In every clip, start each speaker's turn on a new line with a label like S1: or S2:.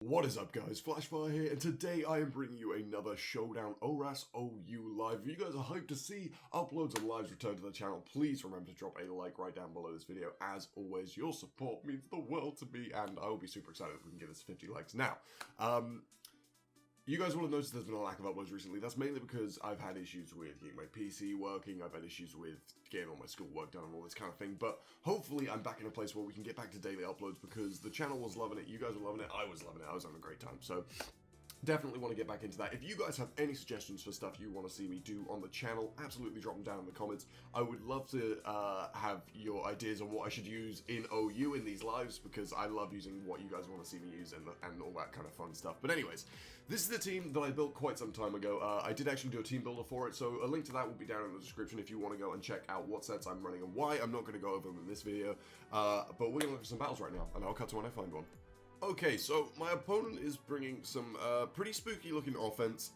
S1: What is up, guys? Flashfire here, and today I am bringing you another Showdown ORAS OU live. If you guys are hyped to see uploads and lives return to the channel, please remember to drop a like right down below this video. As always, your support means the world to me, and I will be super excited if we can get this 50 likes. Now, you guys will have noticed there's been a lack of uploads recently. That's mainly because I've had issues with getting my PC working, I've had issues with getting all my schoolwork done and all this kind of thing, but hopefully I'm back in a place where we can get back to daily uploads because the channel was loving it, you guys were loving it, I was loving it, I was having a great time, so definitely want to get back into that. If you guys have any suggestions for stuff you want to see me do on the channel, absolutely drop them down in the comments. I would love to have your ideas on what I should use in OU in these lives, because I love using what you guys want to see me use and all that kind of fun stuff. But anyways, this is the team that I built quite some time ago. I did actually do a team builder for it, so a link to that will be down in the description if you want to go and check out what sets I'm running and why. I'm not going to go over them in this video, but we're going to look at some battles right now, and I'll cut to when I find one. Okay, so my opponent is bringing some pretty spooky looking offense.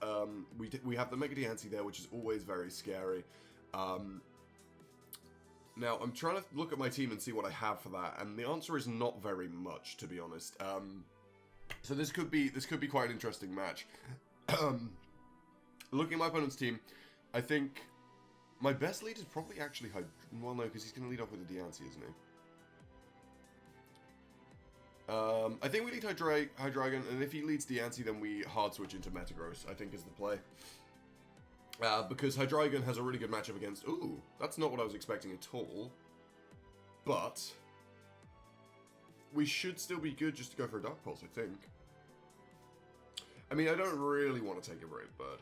S1: We have the Mega Diancie there, which is always very scary. Now, I'm trying to look at my team and see what I have for that, and the answer is not very much, to be honest. So this could be quite an interesting match. Looking at my opponent's team, I think my best lead is probably actually well, no, because he's going to lead off with a Diancie, isn't he? I think we lead Hydreigon, and if he leads Diancie, then we hard switch into Metagross, I think is the play. Because Hydreigon has a really good matchup against... Ooh, that's not what I was expecting at all. But we should still be good just to go for a Dark Pulse, I think. I mean, I don't really want to take a Brave Bird.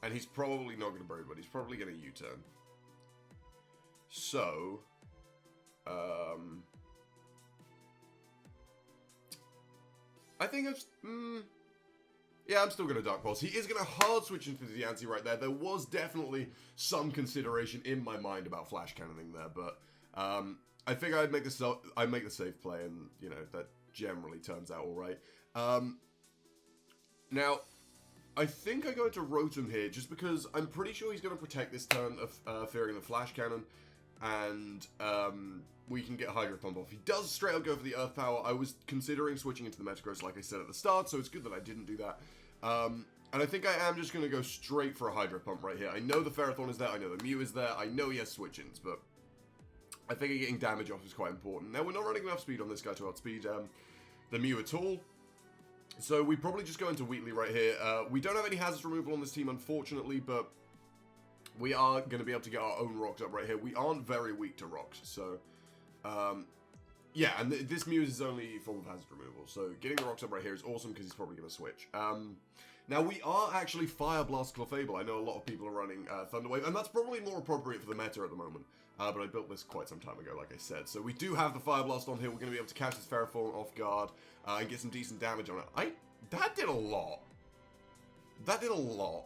S1: And he's probably not going to Brave Bird, he's probably going to U-turn. So... I think yeah, I'm still going to Dark Pulse. He is going to hard switch into the Diancie right there. There was definitely some consideration in my mind about flash cannoning there, but I figure I'd make the safe play, and you know that generally turns out all right. Now, I think I go into Rotom here just because I'm pretty sure he's going to protect this turn of fearing the flash cannon. And we can get Hydro Pump off. He does straight up go for the Earth Power. I was considering switching into the Metagross, like I said at the start, so it's good that I didn't do that. And I think I am just going to go straight for a Hydro Pump right here. I know the Ferrothorn is there, I know the Mew is there, I know he has switch-ins, but I think getting damage off is quite important. Now, we're not running enough speed on this guy to outspeed the Mew at all. So we probably just go into Wheatley right here. We don't have any hazards removal on this team, unfortunately, but we are going to be able to get our own rocks up right here. We aren't very weak to rocks, so... yeah, and this Mew is his only form of hazard removal, so getting the rocks up right here is awesome because he's probably going to switch. Now, we are actually Fire Blast Clefable. I know a lot of people are running Thunder Wave, and that's probably more appropriate for the meta at the moment. But I built this quite some time ago, like I said. So we do have the Fire Blast on here. We're going to be able to catch this Ferrothorn off guard and get some decent damage on it. That did a lot. That did a lot.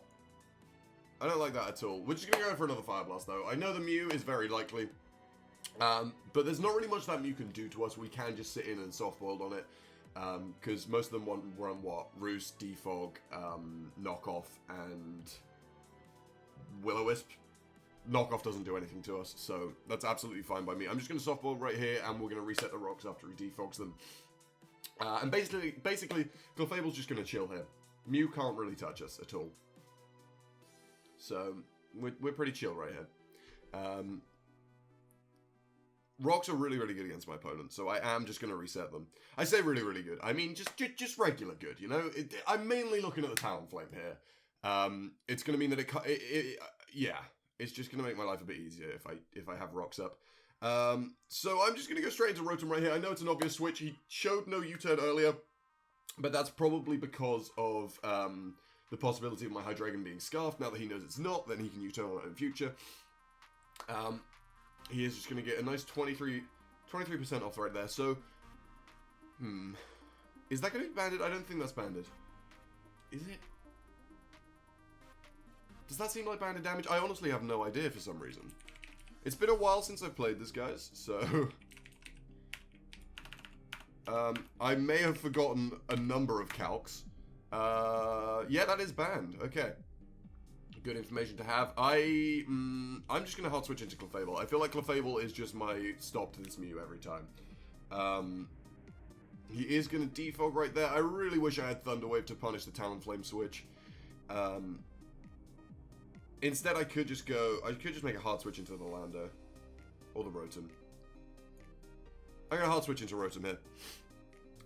S1: I don't like that at all. We're just going to go for another Fire Blast, though. I know the Mew is very likely. But there's not really much that Mew can do to us. We can just sit in and soft-boiled on it. Because most of them run what? Roost, Defog, Knockoff, and Will-O-Wisp. Knockoff doesn't do anything to us, so that's absolutely fine by me. I'm just going to soft-boil right here, and we're going to reset the rocks after he defogs them. And basically, Clefable's just going to chill here. Mew can't really touch us at all. So, we're pretty chill right here. Rocks are really, really good against my opponent, so I am just going to reset them. I say really, really good. I mean, just regular good, you know? I'm mainly looking at the Talonflame here. It's going to mean that yeah, it's just going to make my life a bit easier if I have rocks up. So I'm just going to go straight into Rotom right here. I know it's an obvious switch. He showed no U-turn earlier, but that's probably because of... the possibility of my Hydreigon being Scarfed. Now that he knows it's not, then he can U-turn on it in future. He is just going to get a nice 23% off right there. So, is that going to be banded? I don't think that's banded. Is it? Does that seem like banded damage? I honestly have no idea for some reason. It's been a while since I've played this, guys, so... I may have forgotten a number of calcs. Yeah, that is banned. Okay. Good information to have. I'm just going to hard switch into Clefable. I feel like Clefable is just my stop to this Mew every time. He is going to defog right there. I really wish I had Thunderwave to punish the Talonflame switch. Instead, I could just make a hard switch into the Lando. Or the Rotom. I'm going to hard switch into Rotom here.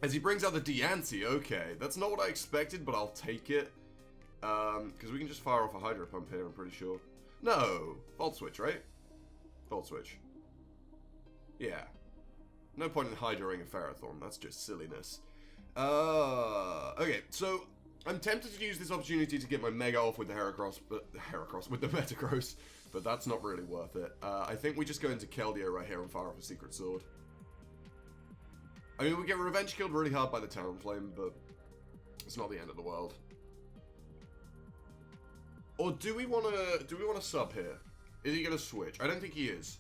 S1: As he brings out the Diancie, okay. That's not what I expected, but I'll take it. Because we can just fire off a Hydro Pump here, I'm pretty sure. No! Volt Switch, right? Volt Switch. Yeah. No point in Hydroing a Ferrothorn, that's just silliness. Okay, so I'm tempted to use this opportunity to get my Mega off with the with the Metagross, but that's not really worth it. I think we just go into Keldeo right here and fire off a Secret Sword. I mean, we get revenge killed really hard by the Talonflame, but it's not the end of the world. Or do we want to sub here? Is he going to switch? I don't think he is.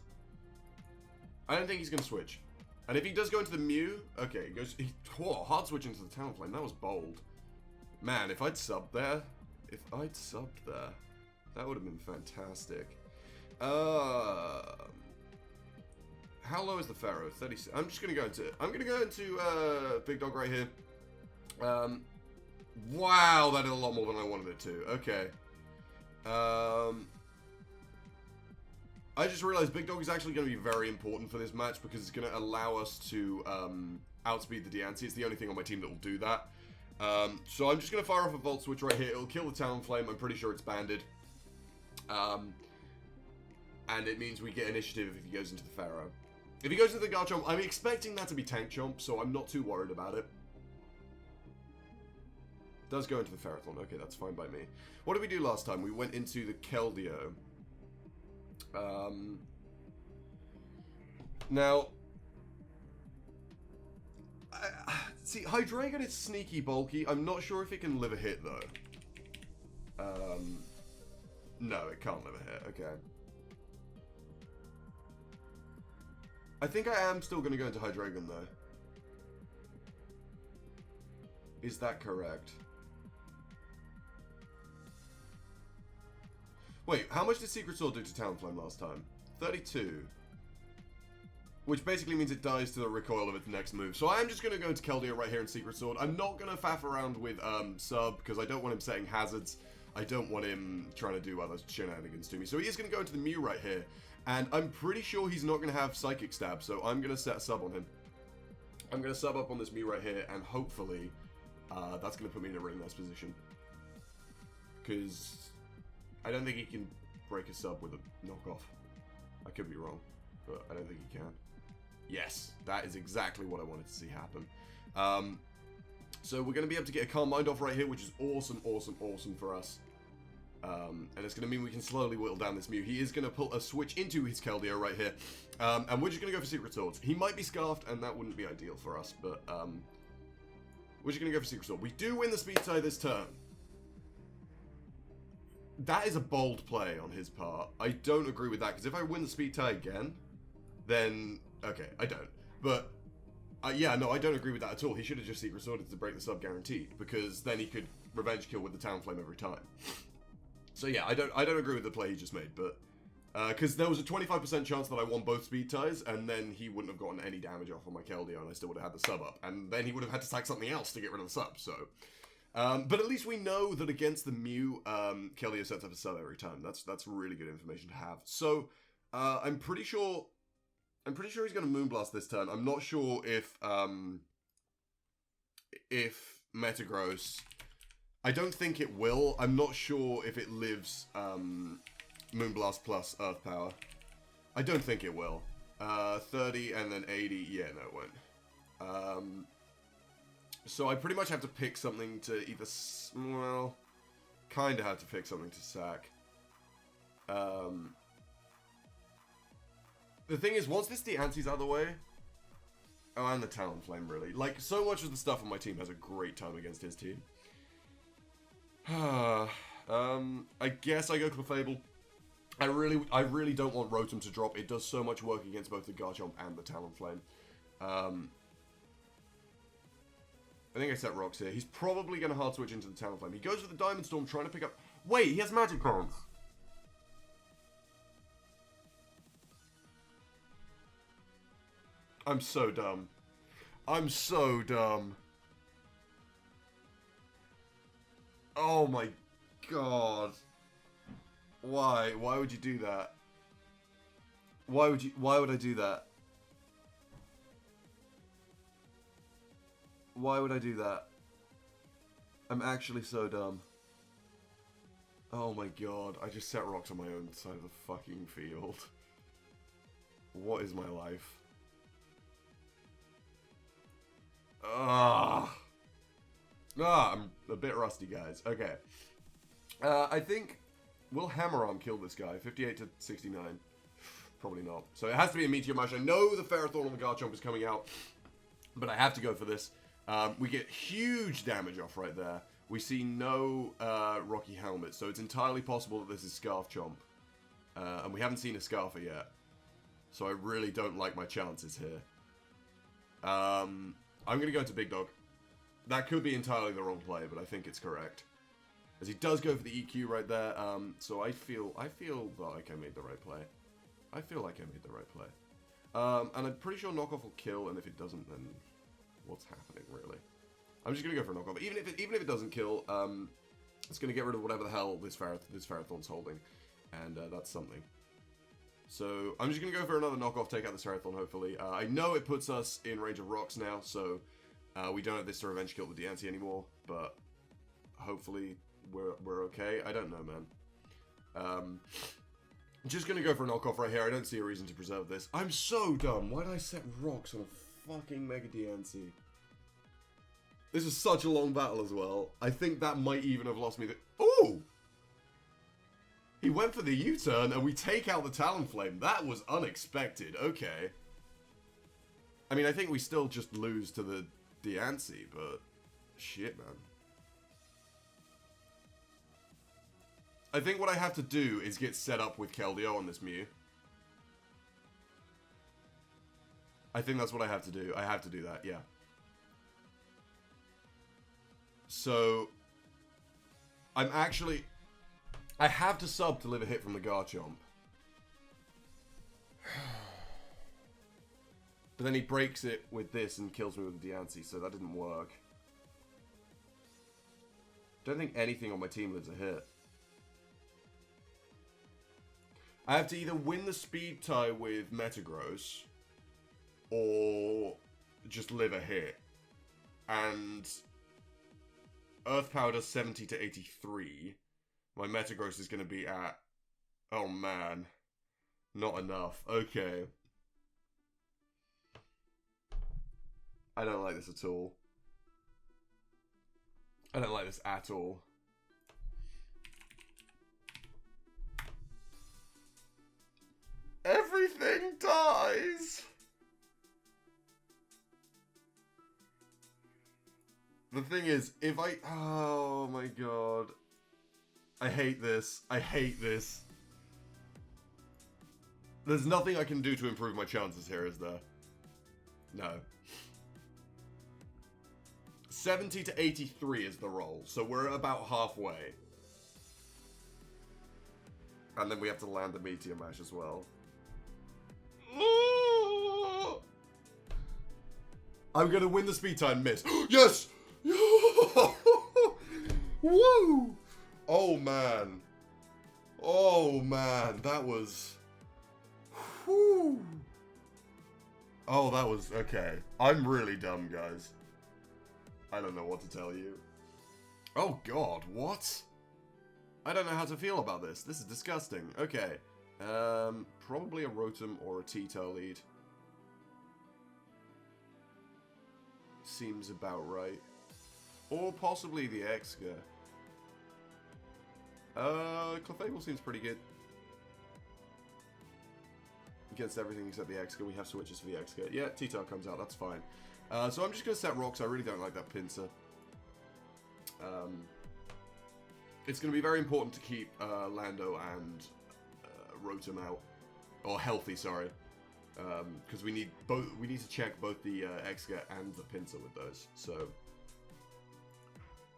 S1: I don't think he's going to switch. And if he does go into the Mew, okay, whoa, hard switch into the Talonflame. That was bold. Man, if I'd subbed there, that would have been fantastic. How low is the Pharaoh? 36. I'm just gonna go into Big Dog right here. Wow, that did a lot more than I wanted it to. Okay. I just realized Big Dog is actually going to be very important for this match because it's going to allow us to outspeed the Diancie. It's the only thing on my team that will do that. So I'm just going to fire off a Volt Switch right here. It'll kill the Talonflame. I'm pretty sure it's banded. And it means we get initiative if he goes into the Pharaoh. If he goes into the Garchomp, I'm expecting that to be Tank Chomp, so I'm not too worried about it. Does go into the Ferrothorn. Okay, that's fine by me. What did we do last time? We went into the Keldeo. Now, see, Hydreigon is sneaky bulky. I'm not sure if it can live a hit, though. No, it can't live a hit. Okay. I think I am still going to go into Hydreigon, though. Is that correct? Wait, how much did Secret Sword do to Talonflame last time? 32. Which basically means it dies to the recoil of its next move. So I am just going to go into Keldeo right here in Secret Sword. I'm not going to faff around with Sub, because I don't want him setting hazards. I don't want him trying to do other shenanigans to me. So he is going to go into the Mew right here. And I'm pretty sure he's not going to have Psychic Stab, so I'm going to set a Sub on him. I'm going to sub up on this Mew right here, and hopefully that's going to put me in a really nice position. Because I don't think he can break a Sub with a knockoff. I could be wrong, but I don't think he can. Yes, that is exactly what I wanted to see happen. So we're going to be able to get a Calm Mind off right here, which is awesome, awesome, awesome for us. And it's going to mean we can slowly whittle down this Mew. He is going to pull a switch into his Keldeo right here. And we're just going to go for Secret Swords. He might be Scarfed, and that wouldn't be ideal for us, but we're just going to go for Secret Sword. We do win the Speed Tie this turn. That is a bold play on his part. I don't agree with that, because if I win the Speed Tie again, then... Okay, I don't. But, yeah, no, I don't agree with that at all. He should have just Secret Sworded to break the Sub guaranteed, because then he could Revenge Kill with the Talonflame every time. So yeah, I don't agree with the play he just made, but... Because there was a 25% chance that I won both Speed Ties, and then he wouldn't have gotten any damage off on my Keldeo, and I still would have had the Sub up. And then he would have had to sack something else to get rid of the Sub, so... but at least we know that against the Mew, Keldeo sets up a Sub every time. That's really good information to have. So, I'm pretty sure he's going to Moonblast this turn. I'm not sure if Metagross... I don't think it will. I'm not sure if it lives Moonblast plus Earth Power. I don't think it will. 30 and then 80. Yeah, no, it won't. So I pretty much have to pick something to either... Well, kind of have to pick something to sack. The thing is, once this Diancie's out of the way... Oh, and the Talonflame, really. Like, so much of the stuff on my team has a great time against his team. I guess I go Clefable. I really don't want Rotom to drop. It does so much work against both the Garchomp and the Talonflame. I think I set Rocks here. He's probably going to hard switch into the Talonflame. He goes for the Diamond Storm, trying to pick up... Wait, he has Magic Cards. I'm so dumb. I'm so dumb. Oh my god. Why? Why would you do that? Why would I do that? Why would I do that? I'm actually so dumb. Oh my god, I just set rocks on my own side of the fucking field. What is my life? I'm a bit rusty, guys. Okay. I think will Hammer Arm kill this guy? 58 to 69. Probably not. So it has to be a Meteor Mash. I know the Ferrothorn on the Garchomp is coming out, but I have to go for this. We get huge damage off right there. We see no Rocky Helmet, so it's entirely possible that this is Scarf Chomp. And we haven't seen a Scarfer yet. So I really don't like my chances here. I'm going to go into Big Dog. That could be entirely the wrong play, but I think it's correct. As he does go for the EQ right there, so I feel like I made the right play. I feel like I made the right play. And I'm pretty sure Knockoff will kill, and if it doesn't, then what's happening, really? I'm just going to go for a Knockoff. Even if it doesn't kill, it's going to get rid of whatever the hell this Ferrothorn's holding, and that's something. So I'm just going to go for another Knockoff, take out this Ferrothorn, hopefully. I know it puts us in range of rocks now, so we don't have this to revenge kill with the Deancey anymore, but hopefully we're okay. I don't know, man. Just going to go for a knockoff right here. I don't see a reason to preserve this. I'm so dumb. Why did I set rocks on a fucking Mega Deancey? This is such a long battle as well. I think that might even have lost me the... Ooh! He went for the U-turn and we take out the Talonflame. That was unexpected. Okay. I mean, I think we still just lose to the Deancey, but... Shit, man. I think what I have to do is get set up with Keldeo on this Mew. I think that's what I have to do. I have to do that, yeah. So, I'm actually... I have to sub to live a hit from the Garchomp. But then he breaks it with this and kills me with the Deancey, so that didn't work. Don't think anything on my team lives a hit. I have to either win the speed tie with Metagross or just live a hit. And Earth Power does 70 to 83. My Metagross is going to be at... Oh man. Not enough. Okay. I don't like this at all. I don't like this at all. Everything dies! The thing is, if I... Oh my god. I hate this. I hate this. There's nothing I can do to improve my chances here, is there? No. 70 to 83 is the roll, so we're about halfway. And then we have to land the Meteor Mash as well. I'm gonna win the speed time, miss. Yes! Woo! Oh man. Oh man, that was... Whew. Oh, that was... Okay. I'm really dumb, guys. I don't know what to tell you. Oh god, what? I don't know how to feel about this. This is disgusting. Okay. Probably a Rotom or a T-Tail lead. Seems about right. Or possibly the Exca. Clefable seems pretty good. Against everything except the Exca. We have switches for the Exca. Yeah, T-Tail comes out. That's fine. So I'm just going to set rocks. I really don't like that Pinsir. It's going to be very important to keep Lando and Rotom out. Or healthy, sorry. Because we need to check both the Exca and the Pinsir with those. So,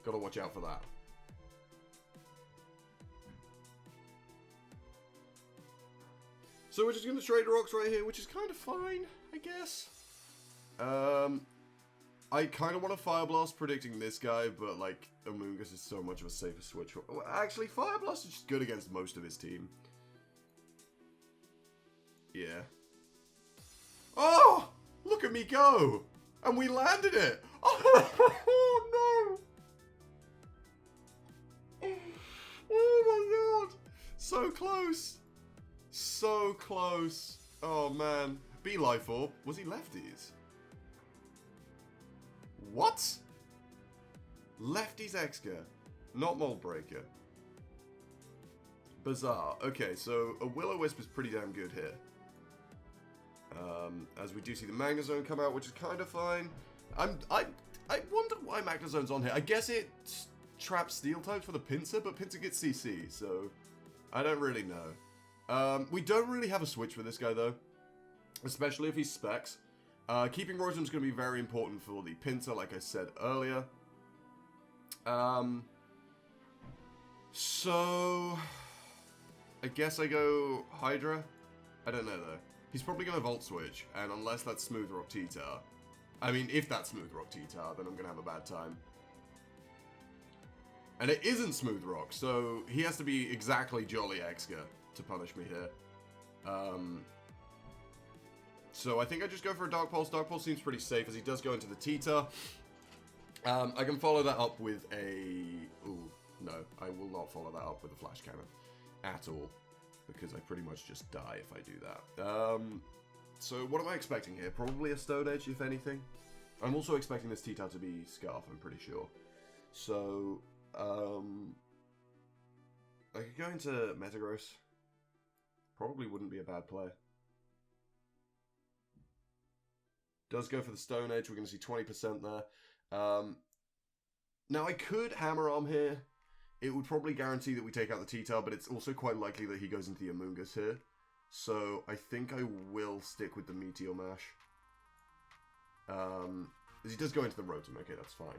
S1: gotta watch out for that. So we're just going to trade rocks right here, which is kind of fine, I guess. I kind of want to Fire Blast predicting this guy, but, like, Amoonguss is so much of a safer switch. Well, actually, Fire Blast is just good against most of his team. Yeah. Oh! Look at me go! And we landed it! Oh, no! Oh, my God! So close! So close! Oh, man. Be Life Orb. Was he lefties? What? Lefties Exca. Not Mold Breaker. Bizarre. Okay, so a Will-O-Wisp is pretty damn good here. As we do see the Magnezone come out, which is kind of fine. I wonder why Magnezone's on here. I guess it traps Steel types for the Pinsir, but Pinsir gets CC, so I don't really know. We don't really have a switch for this guy, though. Especially if he's Specs. Keeping Rotom's going to be very important for the Pinsir, like I said earlier. So I guess I go Hydra. I don't know, though. He's probably going to Volt Switch, and unless that's Smooth Rock T-Tar. I mean, if that's Smooth Rock T-Tar, then I'm going to have a bad time. And it isn't Smooth Rock, so he has to be exactly Jolly Exca to punish me here. So I think I just go for a Dark Pulse. Dark Pulse seems pretty safe, as he does go into the T-Tar. I can follow that up with a... Ooh, no, I will not follow that up with a Flash Cannon at all. Because I pretty much just die if I do that. So what am I expecting here? Probably a Stone Edge, if anything. I'm also expecting this T-Tar to be Scarf, I'm pretty sure. So, I could go into Metagross. Probably wouldn't be a bad play. Does go for the Stone Edge. We're going to see 20% there. Now, I could Hammer Arm here. It would probably guarantee that we take out the T-Tar, but it's also quite likely that he goes into the Amoonguss here. So I think I will stick with the Meteor Mash. As he does go into the Rotom. Okay, that's fine.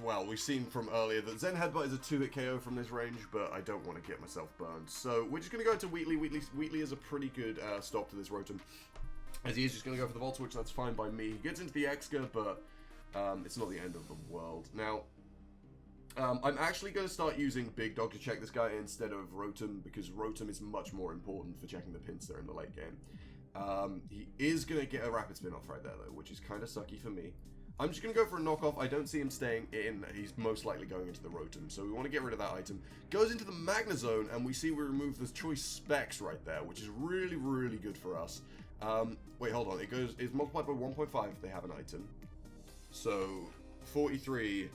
S1: Well, we've seen from earlier that Zen Headbutt is a 2-hit KO from this range, but I don't want to get myself burned. So we're just going to go into Wheatley. Wheatley is a pretty good stop to this Rotom. As he is just going to go for the Volt Switch, that's fine by me. He gets into the Exca, but it's not the end of the world. Now, I'm actually going to start using Big Dog to check this guy instead of Rotom, because Rotom is much more important for checking the Pinsir in the late game. He is going to get a Rapid Spin off right there, though, which is kind of sucky for me. I'm just going to go for a knockoff. I don't see him staying in. He's most likely going into the Rotom, so we want to get rid of that item. Goes into the Magnezone, and we see we remove the Choice Specs right there, which is really, really good for us. Wait, hold on. It's multiplied by 1.5 if they have an item. So, 43...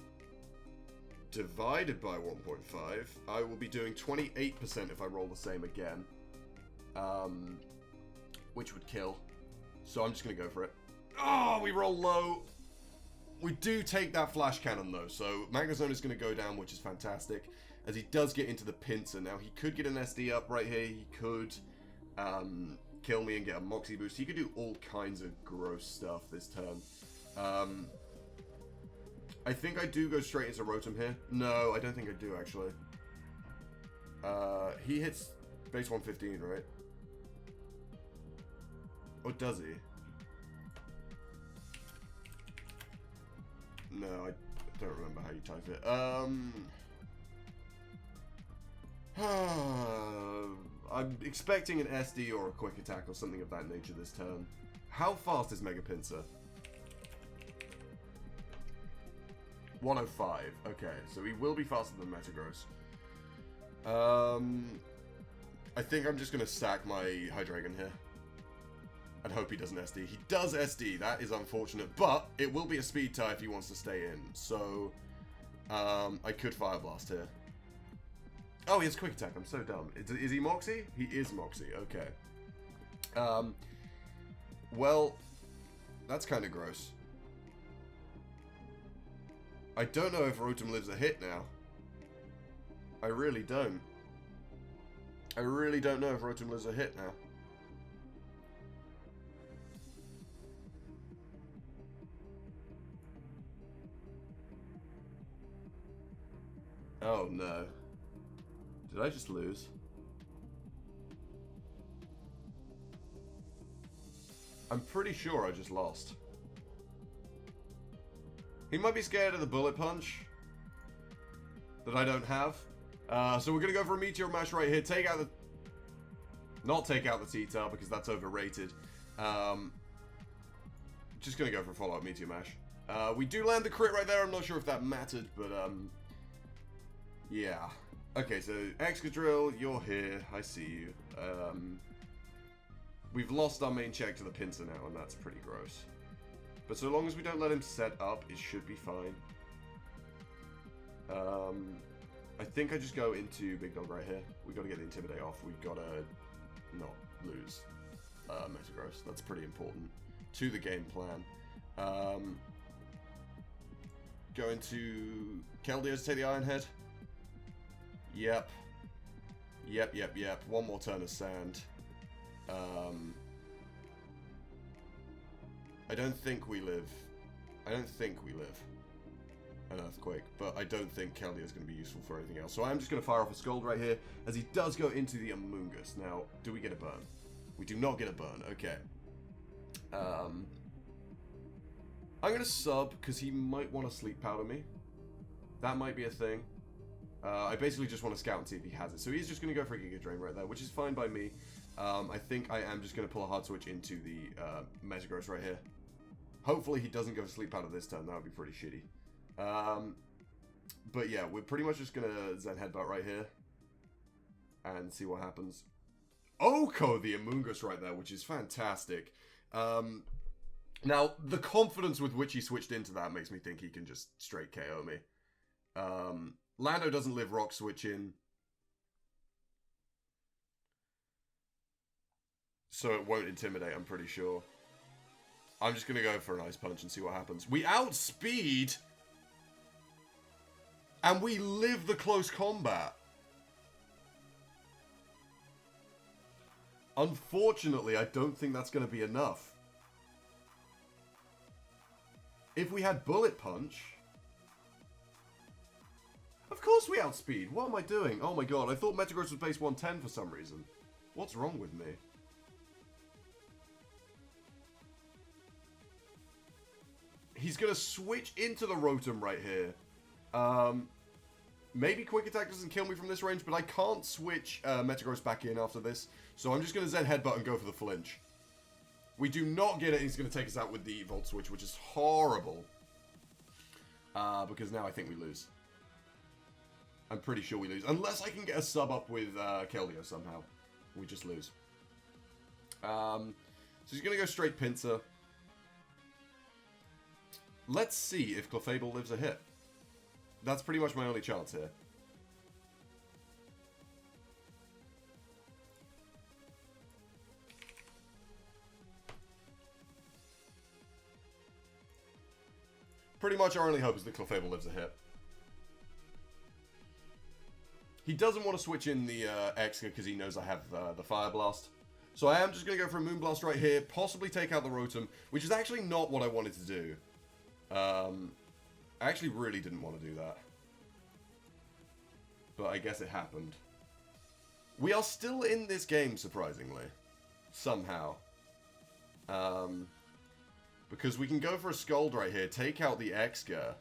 S1: divided by 1.5, I will be doing 28% if I roll the same again. Which would kill. So I'm just going to go for it. Oh, we roll low. We do take that Flash Cannon, though. So Magnezone is going to go down, which is fantastic. As he does get into the Pinsir. Now, he could get an SD up right here. He could kill me and get a Moxie boost. He could do all kinds of gross stuff this turn. I think I do go straight into Rotom here. No, I don't think I do, actually. He hits base 115, right? Or does he? No, I don't remember how you type it. I'm expecting an SD or a quick attack or something of that nature this turn. How fast is Mega Pinsir? 105. Okay, so he will be faster than Metagross. I think I'm just going to sack my Hydreigon here. And hope he doesn't SD. He does SD. That is unfortunate. But it will be a speed tie if he wants to stay in. So, I could Fire Blast here. Oh, he has Quick Attack. I'm so dumb. Is he Moxie? He is Moxie. Okay. Well, that's kind of gross. I don't know if Rotom lives a hit now. I really don't. I really don't know if Rotom lives a hit now. Oh no. Did I just lose? I'm pretty sure I just lost. He might be scared of the bullet punch that I don't have. So we're going to go for a Meteor Mash right here. Take out the... Not take out the T-Tar because that's overrated. Just going to go for a follow-up Meteor Mash. We do land the crit right there. I'm not sure if that mattered, but yeah. Okay, so Excadrill, you're here. I see you. We've lost our main check to the pincer now, and that's pretty gross. But so long as we don't let him set up, it should be fine. I think I just go into Big Dog right here. We got to get the Intimidate off. We got to not lose Metagross. That's pretty important to the game plan. Go into Keldeo to take the Iron Head. Yep. One more turn of sand. I don't think we live. An Earthquake, but I don't think Keldeo is going to be useful for anything else. So I'm just going to fire off a Scald right here, as he does go into the Amoonguss. Now, do we get a burn? We do not get a burn. Okay. I'm going to sub, because he might want to Sleep Powder me. That might be a thing. I basically just want to scout and see if he has it. So he's just going to go for a Giga Drain right there, which is fine by me. I think I am just going to pull a Hard Switch into the Metagross right here. Hopefully he doesn't go for Sleep Powder this turn. That would be pretty shitty. But yeah, we're pretty much just going to Zen Headbutt right here. And see what happens. Oko the Amoonguss right there, which is fantastic. Now, the confidence with which he switched into that makes me think he can just straight KO me. Lando doesn't live Rock Switch in. So it won't Intimidate, I'm pretty sure. I'm just going to go for an Ice Punch and see what happens. We outspeed! And we live the close combat. Unfortunately, I don't think that's going to be enough. If we had Bullet Punch... Of course we outspeed. What am I doing? Oh my god, I thought Metagross was base 110 for some reason. What's wrong with me? He's going to switch into the Rotom right here. Maybe Quick Attack doesn't kill me from this range, but I can't switch Metagross back in after this. So I'm just going to Zen Headbutt and go for the flinch. We do not get it. He's going to take us out with the Volt Switch, which is horrible. Because now I think we lose. I'm pretty sure we lose. Unless I can get a sub up with Keldeo somehow. We just lose. So he's going to go straight Pinsir. Let's see if Clefable lives a hit. That's pretty much my only chance here. Pretty much our only hope is that Clefable lives a hit. He doesn't want to switch in the X because he knows I have the Fire Blast. So I am just going to go for a Moonblast right here, possibly take out the Rotom, which is actually not what I wanted to do. I actually really didn't want to do that. But I guess it happened. We are still in this game, surprisingly. Somehow. Because we can go for a Scald right here, take out the X-Ger,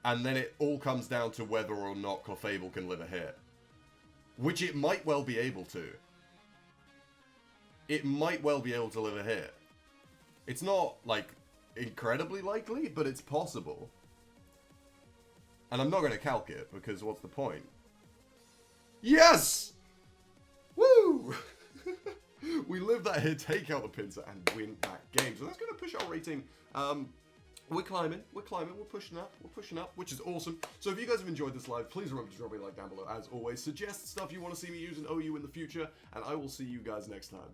S1: and then it all comes down to whether or not Clefable can live a hit. Which it might well be able to. It might well be able to live a hit. It's not, like, incredibly likely, but it's possible. And I'm not going to calc it, because what's the point? Yes! Woo! We live that hit, take out the Pinsir, and win that game. So that's going to push our rating. We're climbing, we're pushing up, which is awesome. So if you guys have enjoyed this live, please remember to drop a like down below. As always, suggest stuff you want to see me use in OU in the future, and I will see you guys next time.